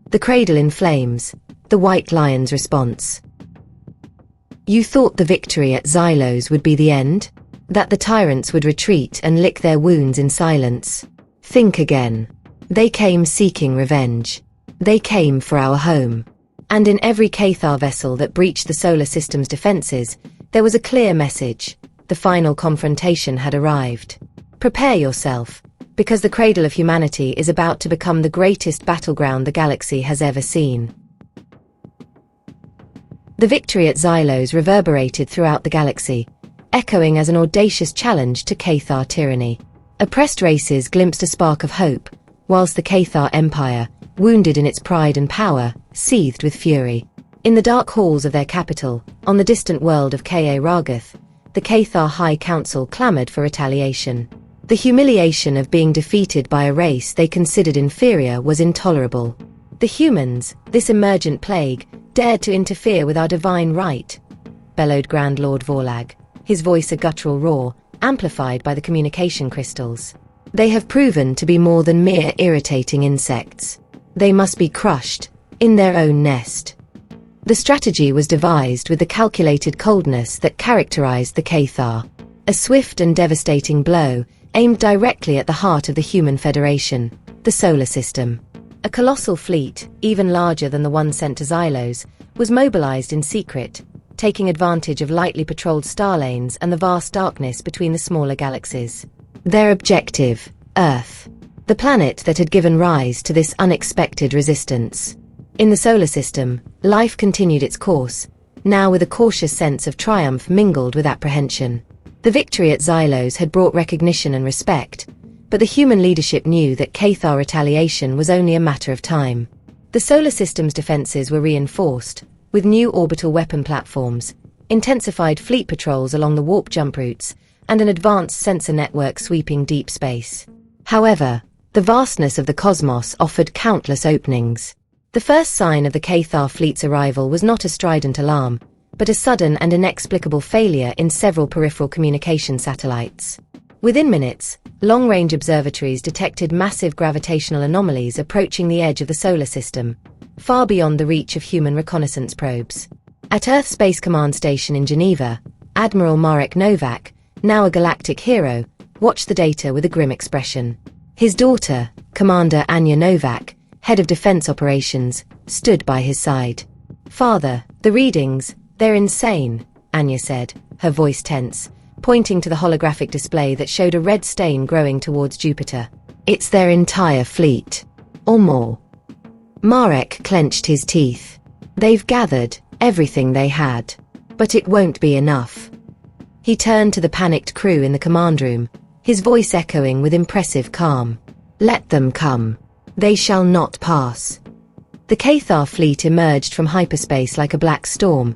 The Cradle in flames. The White Lion's response. You thought the victory at Xylos would be the end? That the tyrants would retreat and lick their wounds in silence? Think again. They came seeking revenge. They came for our home. And in every Cathar vessel that breached the solar system's defenses, there was a clear message. The final confrontation had arrived. Prepare yourself, because the Cradle of Humanity is about to become the greatest battleground the galaxy has ever seen. The victory at Xylos reverberated throughout the galaxy, echoing as an audacious challenge to Cathar tyranny. Oppressed races glimpsed a spark of hope, whilst the Cathar Empire, wounded in its pride and power, seethed with fury. In the dark halls of their capital, on the distant world of Ka Ragath, the Cathar High Council clamored for retaliation. The humiliation of being defeated by a race they considered inferior was intolerable. The humans, this emergent plague, dared to interfere with our divine right, bellowed Grand Lord Vorlag, his voice a guttural roar, amplified by the communication crystals. They have proven to be more than mere irritating insects. They must be crushed, in their own nest. The strategy was devised with the calculated coldness that characterized the Cathar. A swift and devastating blow, aimed directly at the heart of the human federation, the solar system. A colossal fleet, even larger than the one sent to Xylos, was mobilized in secret, taking advantage of lightly patrolled star lanes and the vast darkness between the smaller galaxies. Their objective, Earth, the planet that had given rise to this unexpected resistance. In the solar system, life continued its course, now with a cautious sense of triumph mingled with apprehension. The victory at Xylos had brought recognition and respect, but the human leadership knew that Cathar retaliation was only a matter of time. The solar system's defenses were reinforced, with new orbital weapon platforms, intensified fleet patrols along the warp jump routes, and an advanced sensor network sweeping deep space. However, the vastness of the cosmos offered countless openings. The first sign of the Cathar fleet's arrival was not a strident alarm, but a sudden and inexplicable failure in several peripheral communication satellites. Within minutes, long-range observatories detected massive gravitational anomalies approaching the edge of the solar system, far beyond the reach of human reconnaissance probes. At Earth Space Command Station in Geneva, Admiral Marek Novak, now a galactic hero, watched the data with a grim expression. His daughter, Commander Anya Novak, head of defense operations, stood by his side. "Father, the readings, they're insane," Anya said, her voice tense, pointing to the holographic display that showed a red stain growing towards Jupiter. "It's their entire fleet. Or more." Marek clenched his teeth. "They've gathered everything they had. But it won't be enough." He turned to the panicked crew in the command room, his voice echoing with impressive calm. "Let them come. They shall not pass." The Cathar fleet emerged from hyperspace like a black storm,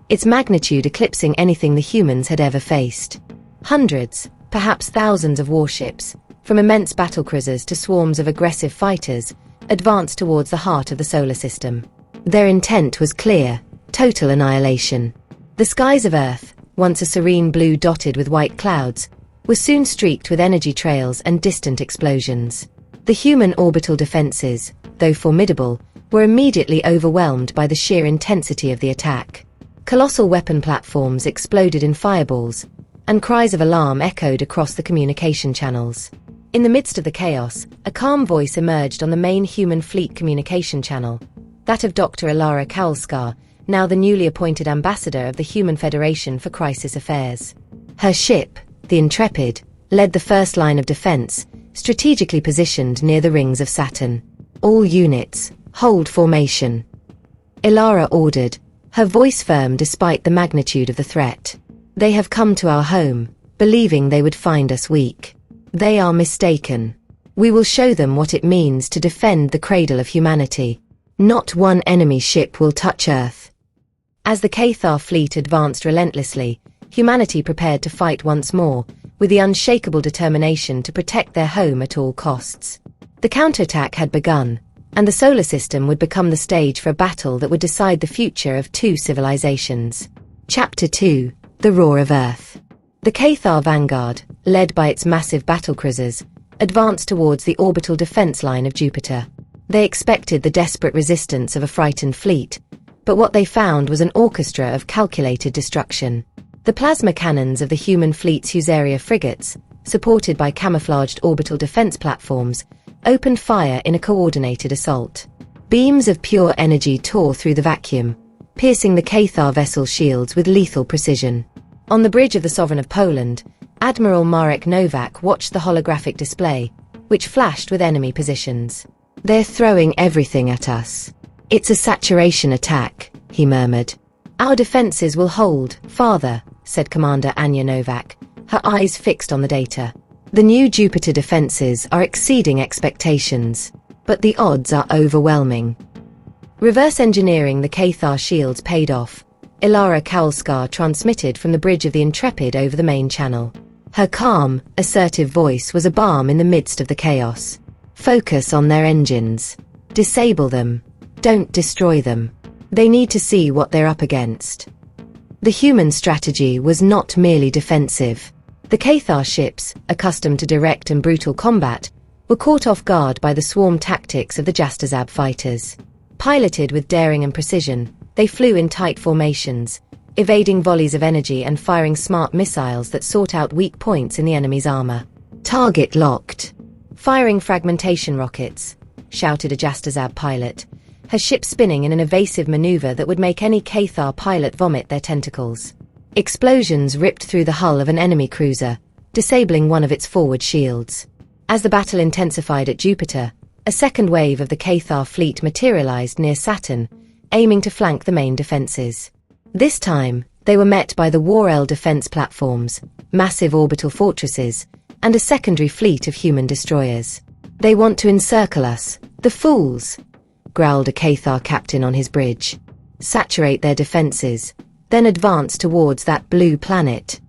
its magnitude eclipsing anything the humans had ever faced. Hundreds, perhaps thousands of warships, from immense battlecruisers to swarms of aggressive fighters, advanced towards the heart of the solar system. Their intent was clear: total annihilation. The skies of Earth, once a serene blue dotted with white clouds, were soon streaked with energy trails and distant explosions. The human orbital defenses, though formidable, were immediately overwhelmed by the sheer intensity of the attack. Colossal weapon platforms exploded in fireballs, and cries of alarm echoed across the communication channels. In the midst of the chaos, a calm voice emerged on the main human fleet communication channel, that of Dr. Ilara Kaulskar, now the newly appointed ambassador of the Human Federation for Crisis Affairs. Her ship, the Intrepid, led the first line of defense, strategically positioned near the rings of Saturn. "All units, hold formation," Ilara ordered, her voice firm despite the magnitude of the threat. "They have come to our home, believing they would find us weak. They are mistaken. We will show them what it means to defend the Cradle of Humanity. Not one enemy ship will touch Earth." As the Cathar fleet advanced relentlessly, humanity prepared to fight once more, with the unshakable determination to protect their home at all costs. The counterattack had begun, and the solar system would become the stage for a battle that would decide the future of two civilizations. Chapter 2: The Roar of Earth. The Cathar vanguard, led by its massive battlecruisers, advanced towards the orbital defense line of Jupiter. They expected the desperate resistance of a frightened fleet, but what they found was an orchestra of calculated destruction. The plasma cannons of the human fleet's Husaria frigates, supported by camouflaged orbital defense platforms, opened fire in a coordinated assault. Beams of pure energy tore through the vacuum, piercing the Cathar vessel's shields with lethal precision. On the bridge of the Sovereign of Poland, Admiral Marek Nowak watched the holographic display, which flashed with enemy positions. "They're throwing everything at us. It's a saturation attack," he murmured. "Our defenses will hold, Father," said Commander Anya Nowak, her eyes fixed on the data. "The new Jupiter defenses are exceeding expectations, but the odds are overwhelming." Reverse engineering the Cathar shields paid off. Ilara Kowalska transmitted from the bridge of the Intrepid over the main channel. Her calm, assertive voice was a balm in the midst of the chaos. "Focus on their engines. Disable them. Don't destroy them. They need to see what they're up against." The human strategy was not merely defensive. The Cathar ships, accustomed to direct and brutal combat, were caught off guard by the swarm tactics of the Jastrzęb fighters. Piloted with daring and precision, they flew in tight formations, evading volleys of energy and firing smart missiles that sought out weak points in the enemy's armor. "Target locked. Firing fragmentation rockets," shouted a Jastrzęb pilot, her ship spinning in an evasive maneuver that would make any Cathar pilot vomit their tentacles. Explosions ripped through the hull of an enemy cruiser, disabling one of its forward shields. As the battle intensified at Jupiter, a second wave of the Cathar fleet materialized near Saturn, aiming to flank the main defenses. This time, they were met by the War-L defense platforms, massive orbital fortresses, and a secondary fleet of human destroyers. "They want to encircle us, the fools," growled a Cathar captain on his bridge. "Saturate their defenses, then advance towards that blue planet."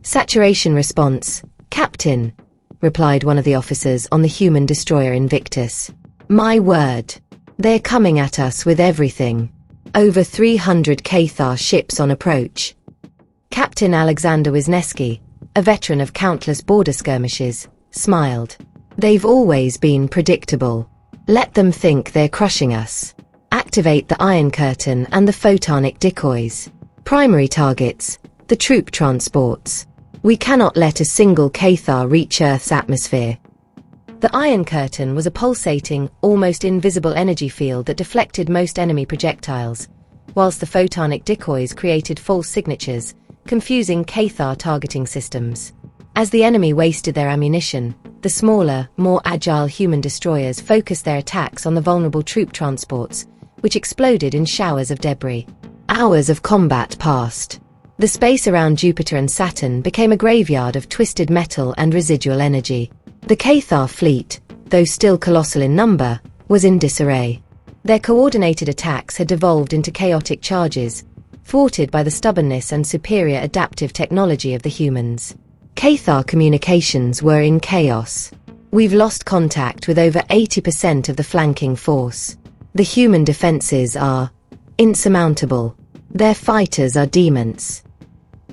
"Saturation response, Captain," replied one of the officers on the human destroyer Invictus. "My word. They're coming at us with everything. Over 300 Cathar ships on approach." Captain Alexander Wisniewski, a veteran of countless border skirmishes, smiled. "They've always been predictable. Let them think they're crushing us. Activate the Iron Curtain and the photonic decoys. Primary targets, the troop transports. We cannot let a single Cathar reach Earth's atmosphere." The Iron Curtain was a pulsating, almost invisible energy field that deflected most enemy projectiles, whilst the photonic decoys created false signatures, confusing Cathar targeting systems. As the enemy wasted their ammunition, the smaller, more agile human destroyers focused their attacks on the vulnerable troop transports, which exploded in showers of debris. Hours of combat passed. The space around Jupiter and Saturn became a graveyard of twisted metal and residual energy. The Cathar fleet, though still colossal in number, was in disarray. Their coordinated attacks had devolved into chaotic charges, thwarted by the stubbornness and superior adaptive technology of the humans. Cathar communications were in chaos. "We've lost contact with over 80% of the flanking force. The human defenses are insurmountable. Their fighters are demons."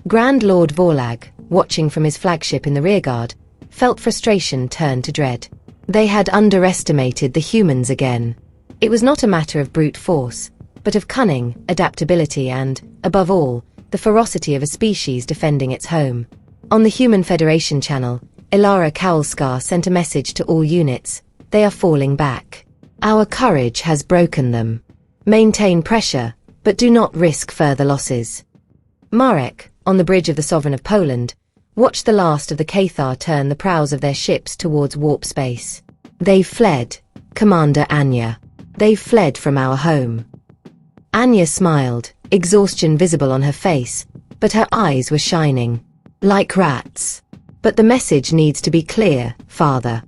Grand Lord Vorlag, watching from his flagship in the rearguard, felt frustration turn to dread. They had underestimated the humans again. It was not a matter of brute force, but of cunning, adaptability and, above all, the ferocity of a species defending its home. On the Human Federation channel, Ilara Kowalska sent a message to all units. "They are falling back. Our courage has broken them. Maintain pressure, but do not risk further losses." Marek, on the bridge of the Sovereign of Poland, watched the last of the Cathar turn the prows of their ships towards warp space. "They've fled, Commander Anya. They've fled from our home." Anya smiled, exhaustion visible on her face, but her eyes were shining. "Like rats. But the message needs to be clear, Father."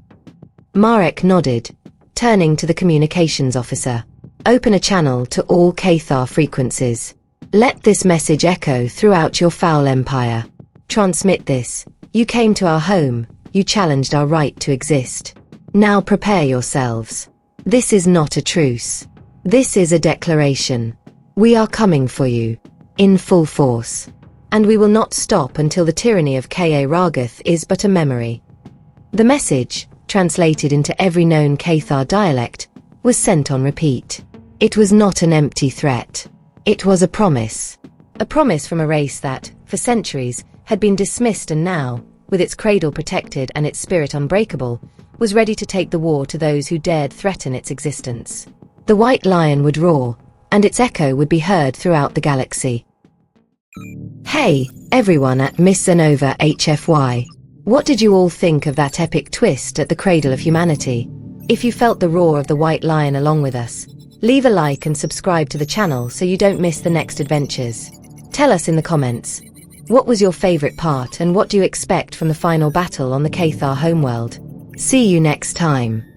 Marek nodded, turning to the communications officer. "Open a channel to all Cathar frequencies. Let this message echo throughout your foul empire. Transmit this. You came to our home, you challenged our right to exist. Now prepare yourselves. This is not a truce. This is a declaration. We are coming for you. In full force. And we will not stop until the tyranny of Ka Ragath is but a memory." The message, translated into every known Cathar dialect, was sent on repeat. It was not an empty threat. It was a promise. A promise from a race that, for centuries, had been dismissed and now, with its cradle protected and its spirit unbreakable, was ready to take the war to those who dared threaten its existence. The white lion would roar, and its echo would be heard throughout the galaxy. Hey, everyone at MS XENOVA HFY. What did you all think of that epic twist at the cradle of humanity? If you felt the roar of the white lion along with us, leave a like and subscribe to the channel so you don't miss the next adventures. Tell us in the comments, what was your favorite part and what do you expect from the final battle on the Cathar homeworld? See you next time.